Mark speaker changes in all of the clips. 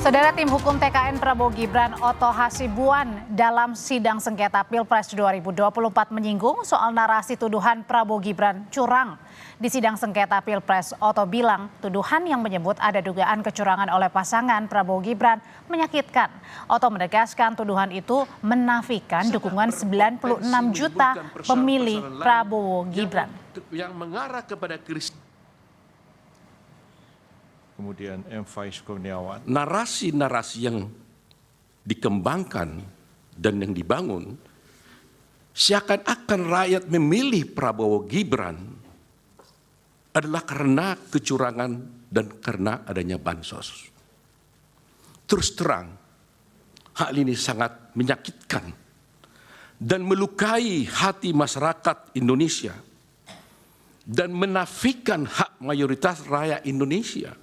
Speaker 1: Saudara tim hukum TKN Prabowo Gibran Oto Hasibuan dalam sidang sengketa Pilpres 2024 menyinggung soal narasi tuduhan Prabowo Gibran curang. Di sidang sengketa Pilpres, Oto bilang tuduhan yang menyebut ada dugaan kecurangan oleh pasangan Prabowo Gibran menyakitkan. Oto menegaskan tuduhan itu menafikan dukungan 96 juta pemilih Prabowo Gibran.
Speaker 2: Yang mengarah kepada
Speaker 3: Kemudian M. Faiz Kurniawan.
Speaker 2: narasi-narasi yang dikembangkan dan yang dibangun seakan-akan rakyat memilih Prabowo Gibran adalah karena kecurangan dan karena adanya bansos. Terus terang, hal ini sangat menyakitkan dan melukai hati masyarakat Indonesia dan menafikan hak mayoritas rakyat Indonesia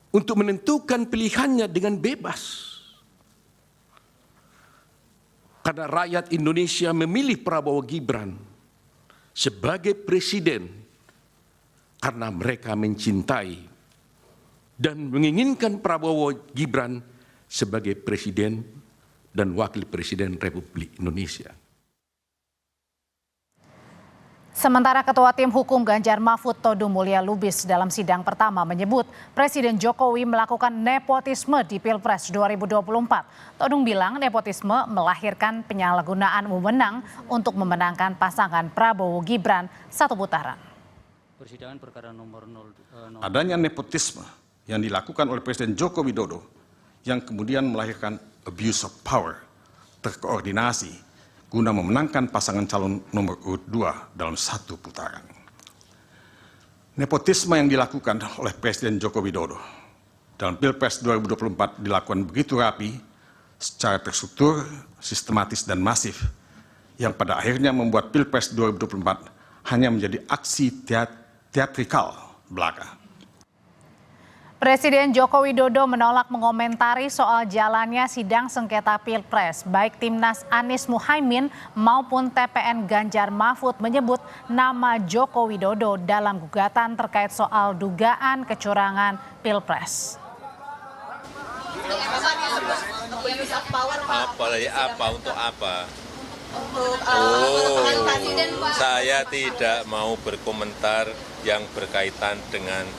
Speaker 2: untuk menentukan pilihannya dengan bebas. Karena rakyat Indonesia memilih Prabowo Gibran sebagai presiden karena mereka mencintai dan menginginkan Prabowo Gibran sebagai presiden dan wakil presiden Republik Indonesia.
Speaker 1: Sementara Ketua Tim Hukum Ganjar Mahfud Todung Mulya Lubis dalam sidang pertama menyebut Presiden Jokowi melakukan nepotisme di Pilpres 2024. Todung bilang nepotisme melahirkan penyalahgunaan wewenang untuk memenangkan pasangan Prabowo Gibran satu putaran.
Speaker 4: Persidangan perkara nomor 0.
Speaker 5: Adanya nepotisme yang dilakukan oleh Presiden Joko Widodo yang kemudian melahirkan abuse of power, terkoordinasi guna memenangkan pasangan calon nomor urut 2 dalam satu putaran. Nepotisme yang dilakukan oleh Presiden Joko Widodo dalam Pilpres 2024 dilakukan begitu rapi, secara terstruktur, sistematis dan masif, yang pada akhirnya membuat Pilpres 2024 hanya menjadi aksi teatrikal belaka.
Speaker 1: Presiden Joko Widodo menolak mengomentari soal jalannya sidang sengketa Pilpres. Baik Timnas Anies Muhaimin maupun TPN Ganjar Mahfud menyebut nama Joko Widodo dalam gugatan terkait soal dugaan kecurangan Pilpres.
Speaker 6: Untuk apa? Saya tidak mau berkomentar yang berkaitan dengan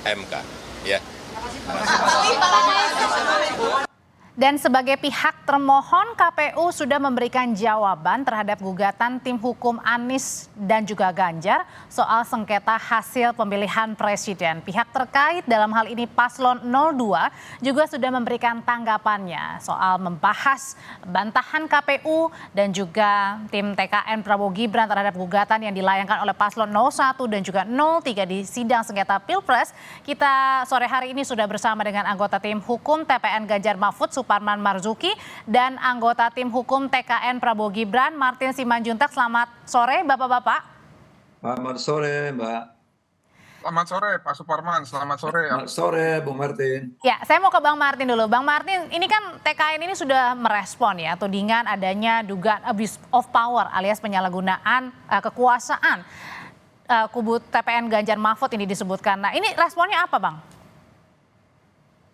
Speaker 6: MK. Ya.
Speaker 1: Dan sebagai pihak termohon, KPU sudah memberikan jawaban terhadap gugatan tim hukum Anies dan juga Ganjar soal sengketa hasil pemilihan presiden. Pihak terkait dalam hal ini Paslon 02 juga sudah memberikan tanggapannya soal membahas bantahan KPU dan juga tim TKN Prabowo Gibran terhadap gugatan yang dilayangkan oleh Paslon 01 dan juga 03 di sidang sengketa Pilpres. Kita sore hari ini sudah bersama dengan anggota tim hukum TPN Ganjar Mahfud Suparman Marzuki dan anggota tim hukum TKN Prabowo Gibran Martin Simanjuntak. Selamat sore Bapak-bapak.
Speaker 7: Selamat sore Mbak.
Speaker 8: Selamat sore Pak Suparman, selamat sore.
Speaker 7: Selamat sore Bung Martin.
Speaker 1: Ya, saya mau ke Bang Martin dulu. Bang Martin, ini kan TKN ini sudah merespon ya tudingan adanya dugaan abuse of power alias penyalahgunaan kekuasaan kubu TPN Ganjar Mahfud ini disebutkan. Nah, ini responnya apa Bang?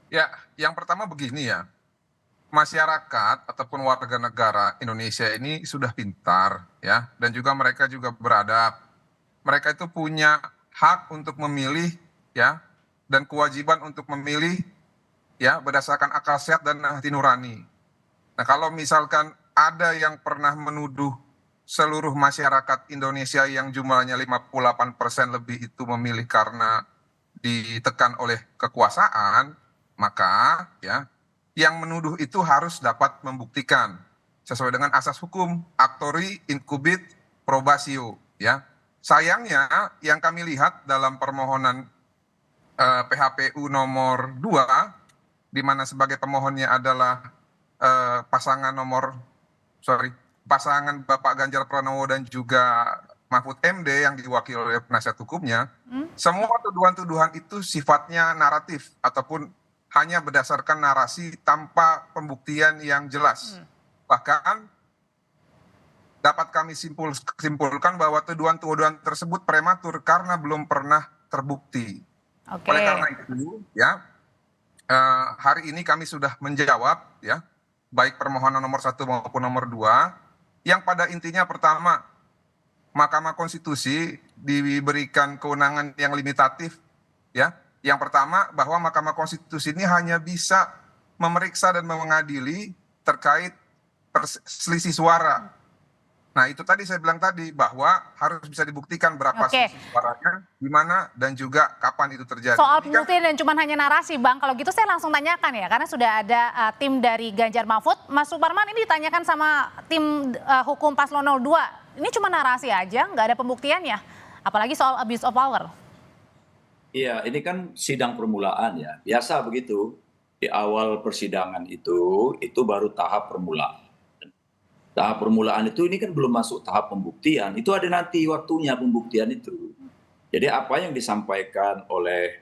Speaker 8: Ya, yang pertama begini ya. Masyarakat ataupun warga negara Indonesia ini sudah pintar ya, dan juga mereka juga beradab. Mereka itu punya hak untuk memilih ya, dan kewajiban untuk memilih ya berdasarkan akal sehat dan hati nurani. Nah, kalau misalkan ada yang pernah menuduh seluruh masyarakat Indonesia yang jumlahnya 58% lebih itu memilih karena ditekan oleh kekuasaan, maka ya yang menuduh itu harus dapat membuktikan sesuai dengan asas hukum actori incubit probatio ya. Sayangnya yang kami lihat dalam permohonan PHPU nomor 2 di mana sebagai pemohonnya adalah pasangan Bapak Ganjar Pranowo dan juga Mahfud MD yang diwakili oleh penasihat hukumnya, semua tuduhan-tuduhan itu sifatnya naratif ataupun hanya berdasarkan narasi tanpa pembuktian yang jelas. Bahkan dapat kami simpulkan bahwa tuduhan-tuduhan tersebut prematur karena belum pernah terbukti. Oleh karena itu, ya, hari ini kami sudah menjawab ya, baik permohonan nomor 1 maupun nomor 2, yang pada intinya pertama, Mahkamah Konstitusi diberikan kewenangan yang limitatif ya. Yang pertama bahwa Mahkamah Konstitusi ini hanya bisa memeriksa dan mengadili terkait selisih suara. Nah, itu tadi saya bilang tadi bahwa harus bisa dibuktikan berapa selisih suaranya, di mana dan juga kapan itu terjadi.
Speaker 1: Soal pembuktian dan cuma hanya narasi, Bang. Kalau gitu saya langsung tanyakan ya, karena sudah ada tim dari Ganjar Mahfud. Mas Suparman, ini ditanyakan sama tim hukum Paslon 02. Ini cuma narasi aja, nggak ada pembuktiannya. Apalagi soal abuse of power.
Speaker 7: Iya, ini kan sidang permulaan ya. Biasa begitu. Di awal persidangan itu baru tahap permulaan. Tahap permulaan itu ini kan belum masuk tahap pembuktian. Itu ada nanti waktunya pembuktian itu. Jadi apa yang disampaikan oleh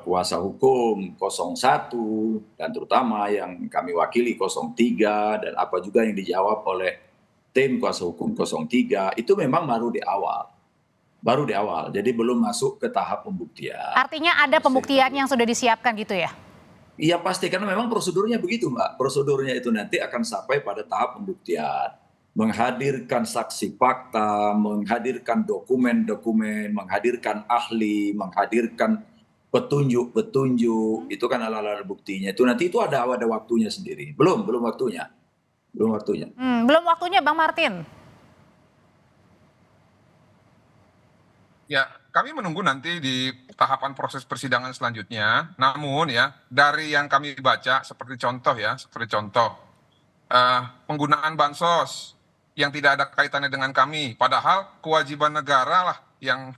Speaker 7: kuasa hukum 01 dan terutama yang kami wakili 03 dan apa juga yang dijawab oleh tim kuasa hukum 03 itu memang baru di awal. Baru di awal. Jadi belum masuk ke tahap pembuktian.
Speaker 1: Artinya ada pembuktian yang sudah disiapkan gitu ya?
Speaker 7: Iya pasti, karena memang prosedurnya begitu Mbak. Prosedurnya itu nanti akan sampai pada tahap pembuktian. Menghadirkan saksi fakta, menghadirkan dokumen-dokumen, menghadirkan ahli, menghadirkan petunjuk-petunjuk. Itu kan alat-alat buktinya. Itu nanti itu ada waktunya sendiri. Belum waktunya. Belum waktunya.
Speaker 1: Belum waktunya Bang Martin.
Speaker 8: Ya, kami menunggu nanti di tahapan proses persidangan selanjutnya. Namun ya, dari yang kami baca seperti contoh, penggunaan bansos yang tidak ada kaitannya dengan kami. Padahal kewajiban negara lah yang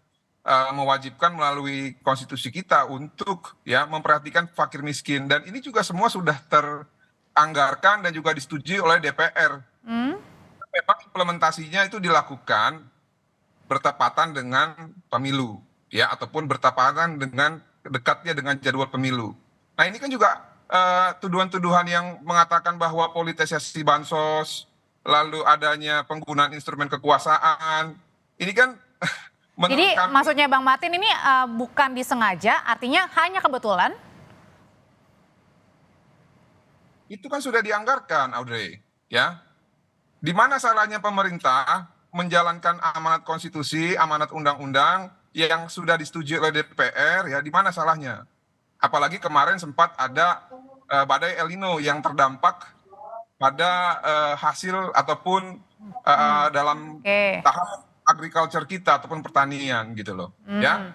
Speaker 8: mewajibkan melalui konstitusi kita untuk ya memperhatikan fakir miskin. Dan ini juga semua sudah teranggarkan dan juga disetujui oleh DPR. Memang implementasinya itu dilakukan bertepatan dengan pemilu ya, ataupun bertepatan dengan dekatnya dengan jadwal pemilu. Nah, ini kan juga tuduhan-tuduhan yang mengatakan bahwa politisasi bansos, lalu adanya penggunaan instrumen kekuasaan. Ini kan
Speaker 1: jadi maksudnya Bang Martin ini bukan disengaja, artinya hanya kebetulan?
Speaker 8: Itu kan sudah dianggarkan, Audrey, ya. Di mana salahnya pemerintah menjalankan amanat konstitusi, amanat undang-undang yang sudah disetujui oleh DPR, ya di mana salahnya? Apalagi kemarin sempat ada badai El Nino yang terdampak pada hasil ataupun dalam tahap agriculture kita ataupun pertanian gitu loh, ya.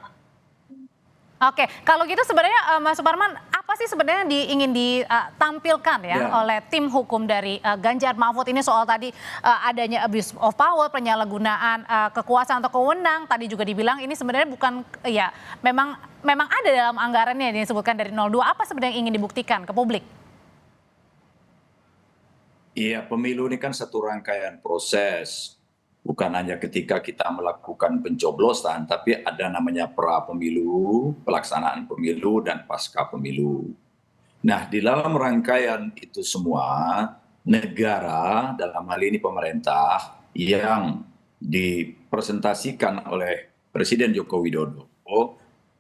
Speaker 1: Oke, kalau gitu sebenarnya Mas Suparman, apa sih sebenarnya ingin ditampilkan ya oleh tim hukum dari Ganjar Mahfud ini soal tadi adanya abuse of power, penyalahgunaan kekuasaan atau wewenang, tadi juga dibilang ini sebenarnya bukan ya memang ada dalam anggarannya yang disebutkan dari 02, apa sebenarnya yang ingin dibuktikan ke publik?
Speaker 7: Iya, pemilu ini kan satu rangkaian proses. Bukan hanya ketika kita melakukan pencoblosan, tapi ada namanya pra-pemilu, pelaksanaan pemilu, dan pasca pemilu. Nah, di dalam rangkaian itu semua, negara, dalam hal ini pemerintah, yang dipresentasikan oleh Presiden Joko Widodo,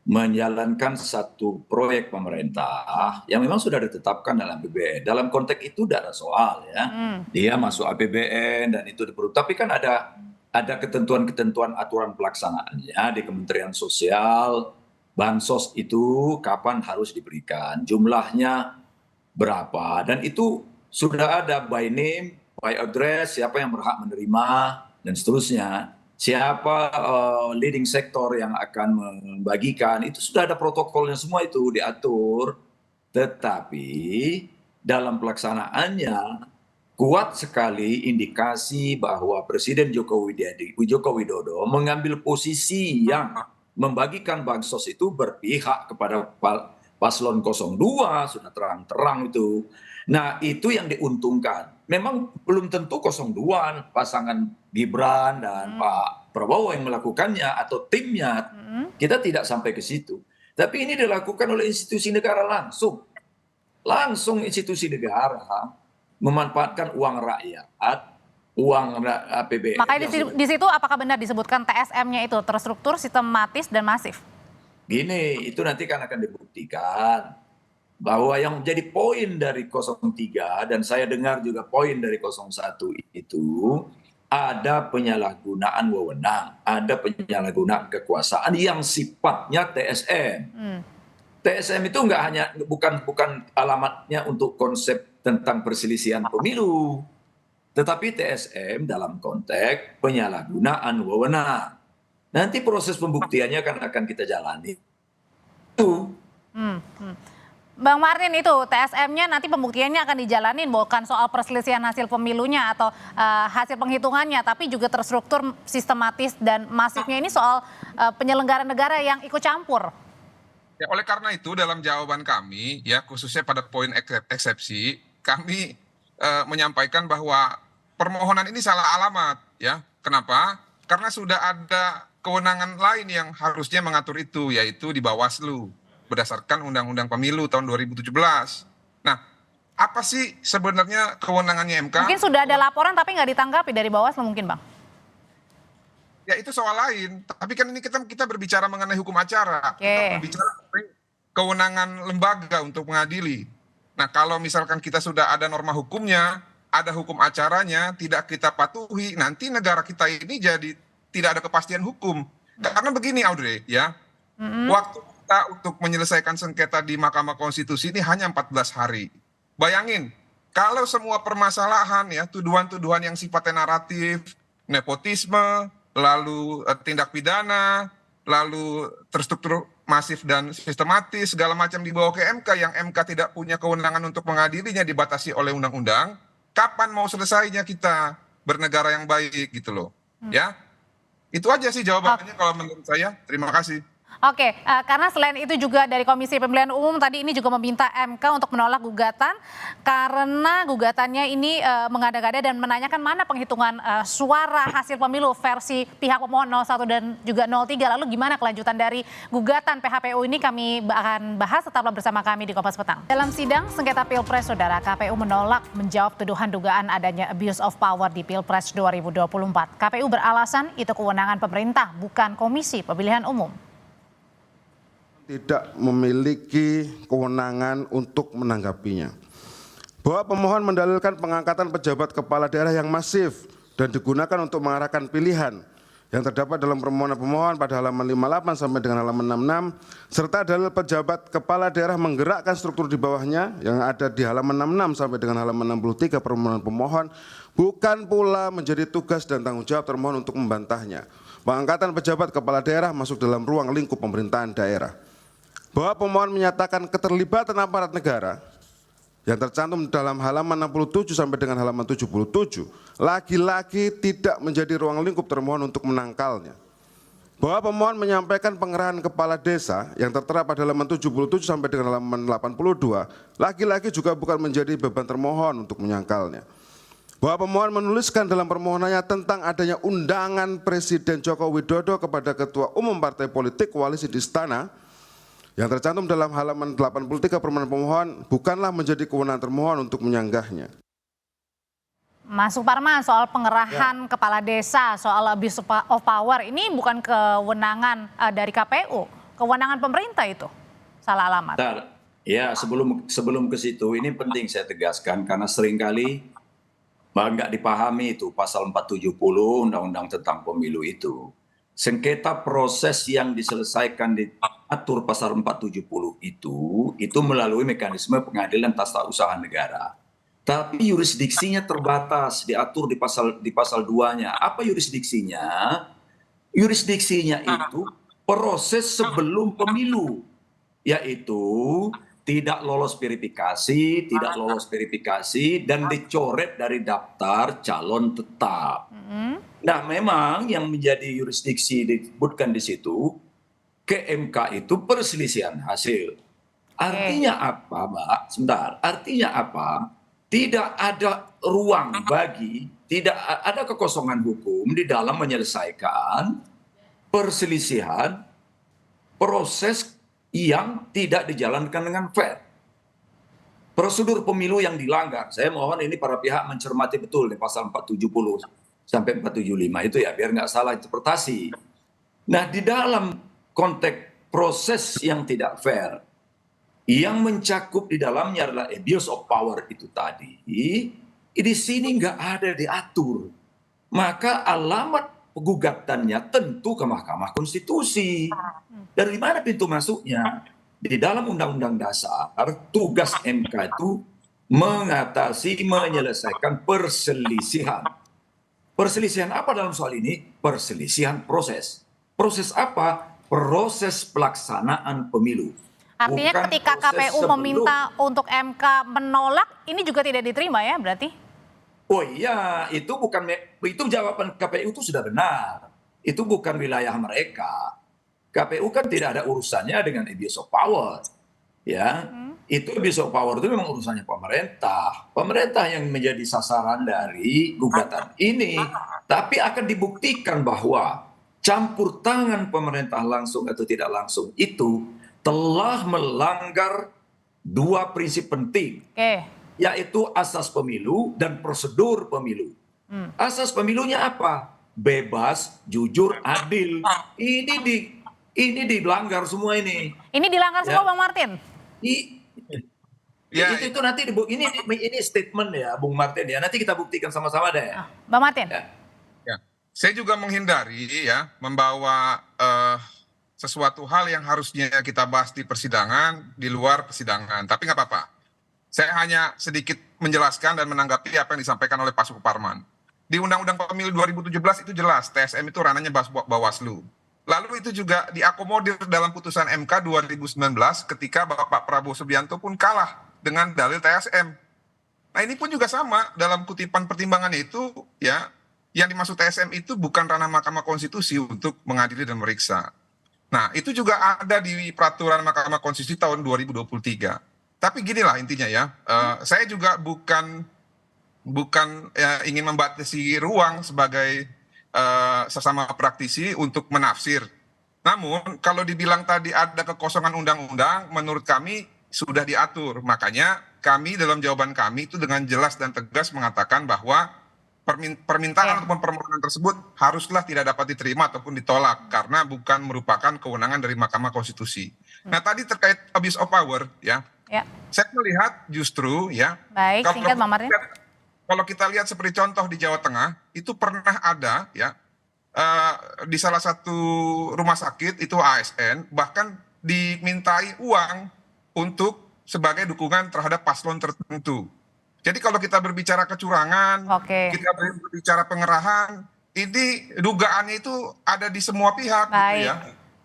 Speaker 7: menjalankan satu proyek pemerintah yang memang sudah ditetapkan dalam APBN. Dalam konteks itu tidak ada soal ya. Dia masuk APBN dan itu diperlu. Tapi kan ada ketentuan-ketentuan aturan pelaksanaannya di Kementerian Sosial. Bansos itu kapan harus diberikan, jumlahnya berapa, dan itu sudah ada by name, by address, siapa yang berhak menerima dan seterusnya. Siapa leading sektor yang akan membagikan, itu sudah ada protokolnya, semua itu diatur. Tetapi dalam pelaksanaannya kuat sekali indikasi bahwa Presiden Joko Widodo mengambil posisi yang membagikan bansos itu berpihak kepada paslon 02, sudah terang-terang itu. Nah, itu yang diuntungkan. Memang belum tentu 02 pasangan Gibran dan Pak Prabowo yang melakukannya atau timnya. Kita tidak sampai ke situ. Tapi ini dilakukan oleh institusi negara langsung. Langsung institusi negara memanfaatkan uang rakyat, uang APBN.
Speaker 1: Makanya di situ apakah benar disebutkan TSM-nya itu terstruktur, sistematis, dan masif?
Speaker 7: Gini, itu nanti kan akan dibuktikan. bahwa yang menjadi poin dari 03 dan saya dengar juga poin dari 01 itu ada penyalahgunaan wewenang, ada penyalahgunaan kekuasaan yang sifatnya TSM. TSM itu bukan alamatnya untuk konsep tentang perselisihan pemilu, tetapi TSM dalam konteks penyalahgunaan wewenang. Nanti proses pembuktiannya akan kita jalani. Itu.
Speaker 1: Bang Martin, itu TSM-nya nanti pembuktiannya akan dijalanin, bukan soal perselisihan hasil pemilunya atau hasil penghitungannya, tapi juga terstruktur, sistematis, dan masifnya ini soal penyelenggara negara yang ikut campur.
Speaker 8: Ya, oleh karena itu dalam jawaban kami, ya khususnya pada poin eksepsi, kami menyampaikan bahwa permohonan ini salah alamat. Ya, kenapa? Karena sudah ada kewenangan lain yang harusnya mengatur itu, yaitu di Bawaslu berdasarkan Undang-Undang Pemilu tahun 2017. Nah, apa sih sebenarnya kewenangannya MK?
Speaker 1: Mungkin sudah ada laporan tapi nggak ditanggapi dari Bawaslu mungkin, Bang?
Speaker 8: Ya itu soal lain. Tapi kan ini kita berbicara mengenai hukum acara. Kita berbicara mengenai kewenangan lembaga untuk mengadili. Nah, kalau misalkan kita sudah ada norma hukumnya, ada hukum acaranya, tidak kita patuhi, nanti negara kita ini jadi tidak ada kepastian hukum. Karena begini, Audrey, ya. Waktu kita untuk menyelesaikan sengketa di Mahkamah Konstitusi ini hanya 14 hari. Bayangin, kalau semua permasalahan, ya, tuduhan-tuduhan yang sifatnya naratif, nepotisme, lalu tindak pidana, lalu terstruktur masif dan sistematis, segala macam dibawa ke MK, yang MK tidak punya kewenangan untuk mengadilinya, dibatasi oleh undang-undang, kapan mau selesainya kita bernegara yang baik gitu loh. Ya, itu aja sih jawabannya kalau menurut saya. Terima kasih.
Speaker 1: Oke, karena selain itu juga dari Komisi Pemilihan Umum tadi ini juga meminta MK untuk menolak gugatan karena gugatannya ini mengada-gada dan menanyakan mana penghitungan suara hasil pemilu versi pihak pemohon 01 dan juga 03. Lalu gimana kelanjutan dari gugatan PHPU ini, kami akan bahas, tetaplah bersama kami di Kompas Petang. Dalam sidang sengketa Pilpres, Saudara, KPU menolak menjawab tuduhan dugaan adanya abuse of power di Pilpres 2024. KPU beralasan itu kewenangan pemerintah, bukan Komisi Pemilihan Umum.
Speaker 9: Tidak memiliki kewenangan untuk menanggapinya. Bahwa pemohon mendalilkan pengangkatan pejabat kepala daerah yang masif dan digunakan untuk mengarahkan pilihan yang terdapat dalam permohonan pemohon pada halaman 58 sampai dengan halaman 66, serta dalil pejabat kepala daerah menggerakkan struktur di bawahnya yang ada di halaman 66 sampai dengan halaman 63 permohonan pemohon, bukan pula menjadi tugas dan tanggung jawab termohon untuk membantahnya. Pengangkatan pejabat kepala daerah masuk dalam ruang lingkup pemerintahan daerah. Bahwa pemohon menyatakan keterlibatan aparat negara yang tercantum dalam halaman 67 sampai dengan halaman 77 lagi-lagi tidak menjadi ruang lingkup termohon untuk menangkalnya. Bahwa pemohon menyampaikan pengerahan kepala desa yang tertera pada halaman 77 sampai dengan halaman 82 lagi-lagi juga bukan menjadi beban termohon untuk menyangkalnya. Bahwa pemohon menuliskan dalam permohonannya tentang adanya undangan Presiden Joko Widodo kepada Ketua Umum Partai Politik Koalisi di Istana yang tercantum dalam halaman 83 permohonan pemohon bukanlah menjadi kewenangan termohon untuk menyanggahnya.
Speaker 1: Mas Suparman, soal pengerahan kepala desa, soal abuse of power, ini bukan kewenangan dari KPU, kewenangan pemerintah itu. Salah alamat.
Speaker 7: Ya, sebelum ke situ, ini penting saya tegaskan karena seringkali nggak dipahami itu pasal 470 Undang-Undang tentang Pemilu itu. Sengketa proses yang diselesaikan diatur pasal 470 itu melalui mekanisme pengadilan tata usaha negara. Tapi yurisdiksinya terbatas, diatur di pasal 2-nya. Apa yurisdiksinya? Yurisdiksinya itu proses sebelum pemilu, yaitu tidak lolos verifikasi dan dicoret dari daftar calon tetap. Nah, memang yang menjadi yurisdiksi disebutkan di situ ke MK itu perselisihan hasil. Artinya apa, Mbak? Sebentar. Artinya apa? Tidak ada ruang tidak ada kekosongan hukum di dalam menyelesaikan perselisihan proses yang tidak dijalankan dengan fair. Prosedur pemilu yang dilanggar. Saya mohon ini para pihak mencermati betul di pasal 470 sampai 475 itu ya, biar nggak salah interpretasi. Nah, di dalam konteks proses yang tidak fair, yang mencakup di dalamnya adalah abuse of power itu tadi, di sini nggak ada diatur. Maka alamat gugatannya tentu ke Mahkamah Konstitusi. Dari mana pintu masuknya? Di dalam Undang-Undang Dasar, tugas MK itu mengatasi, menyelesaikan perselisihan. Perselisihan apa dalam soal ini? Perselisihan proses. Proses apa? Proses pelaksanaan pemilu.
Speaker 1: Artinya
Speaker 7: Bukan
Speaker 1: ketika
Speaker 7: proses
Speaker 1: KPU
Speaker 7: sebelum.
Speaker 1: meminta untuk MK menolak, ini juga tidak diterima ya berarti?
Speaker 7: Oh iya, itu jawaban KPU itu sudah benar. Itu bukan wilayah mereka. KPU kan tidak ada urusannya dengan abuse of power. Ya, itu abuse of power itu memang urusannya pemerintah. Pemerintah yang menjadi sasaran dari gugatan ini. Tapi akan dibuktikan bahwa campur tangan pemerintah langsung atau tidak langsung itu telah melanggar dua prinsip penting. Yaitu asas pemilu dan prosedur pemilu. Asas pemilunya apa? Bebas, jujur, adil. Ini dilanggar semua ini.
Speaker 1: Ini dilanggar semua, Bang Martin?
Speaker 7: Itu nanti ini statement ya, Bung Martin ya. Nanti kita buktikan sama-sama deh.
Speaker 1: Bang Martin.
Speaker 8: Ya, saya juga menghindari ya membawa sesuatu hal yang harusnya kita bahas di persidangan di luar persidangan. Tapi nggak apa-apa. Saya hanya sedikit menjelaskan dan menanggapi apa yang disampaikan oleh Pak Suparman. Di Undang-Undang Pemilu 2017 itu jelas TSM itu ranahnya Bawaslu. Lalu itu juga diakomodir dalam putusan MK 2019 ketika Bapak Prabowo Subianto pun kalah dengan dalil TSM. Nah ini pun juga sama dalam kutipan pertimbangannya itu ya, yang dimaksud TSM itu bukan ranah Mahkamah Konstitusi untuk mengadili dan meriksa. Nah itu juga ada di peraturan Mahkamah Konstitusi tahun 2023. Tapi ginilah intinya ya, saya juga bukan ingin membatasi ruang sebagai sesama praktisi untuk menafsir. Namun kalau dibilang tadi ada kekosongan undang-undang, menurut kami sudah diatur. Makanya kami dalam jawaban kami itu dengan jelas dan tegas mengatakan bahwa permintaan ataupun permohonan tersebut haruslah tidak dapat diterima ataupun ditolak karena bukan merupakan kewenangan dari Mahkamah Konstitusi. Nah tadi terkait abuse of power ya, saya melihat justru ya.
Speaker 1: Baik, singkat Bang Martin.
Speaker 8: Kalau kita lihat seperti contoh di Jawa Tengah, itu pernah ada ya di salah satu rumah sakit itu ASN bahkan dimintai uang untuk sebagai dukungan terhadap paslon tertentu. Jadi kalau kita berbicara kecurangan, kita berbicara pengerahan, ini dugaannya itu ada di semua pihak gitu ya.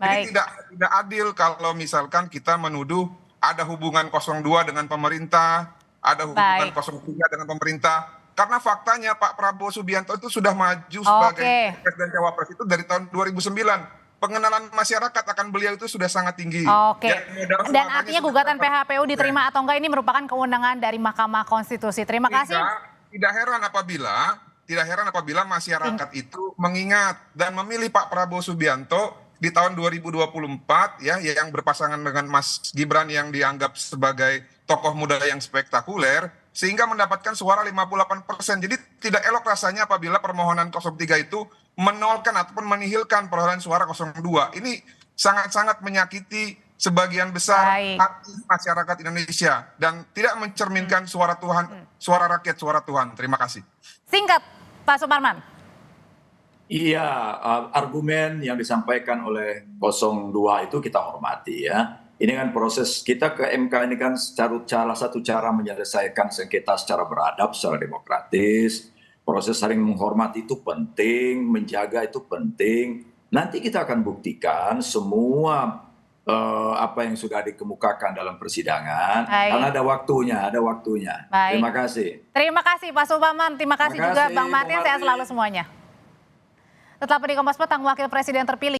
Speaker 8: Jadi tidak adil kalau misalkan kita menuduh ada hubungan 02 dengan pemerintah, ada hubungan 03 dengan pemerintah. Karena faktanya Pak Prabowo Subianto itu sudah maju sebagai Presiden Cawapres itu dari tahun 2009. Pengenalan masyarakat akan beliau itu sudah sangat tinggi.
Speaker 1: Dan artinya gugatan PHPU diterima atau enggak ini merupakan kewenangan dari Mahkamah Konstitusi. Terima kasih.
Speaker 8: Tidak heran apabila masyarakat itu mengingat dan memilih Pak Prabowo Subianto di tahun 2024 ya yang berpasangan dengan Mas Gibran yang dianggap sebagai tokoh muda yang spektakuler sehingga mendapatkan suara 58%. Jadi tidak elok rasanya apabila permohonan 03 itu menolkan ataupun menihilkan perolehan suara 02. Ini sangat-sangat menyakiti sebagian besar hati masyarakat Indonesia dan tidak mencerminkan suara Tuhan, suara rakyat, suara Tuhan. Terima kasih.
Speaker 1: Singkat, Pak Suparman.
Speaker 7: Iya, argumen yang disampaikan oleh 02 itu kita hormati ya. Ini kan proses kita ke MK ini kan salah satu cara menyelesaikan sengketa secara beradab, secara demokratis. Proses saling menghormati itu penting, menjaga itu penting. Nanti kita akan buktikan semua apa yang sudah dikemukakan dalam persidangan. Karena ada waktunya. Terima kasih.
Speaker 1: Terima kasih Pak Suparman, terima kasih juga Bang Martin, sehat selalu semuanya. Tetap di Kompas Petang, Wakil Presiden terpilih.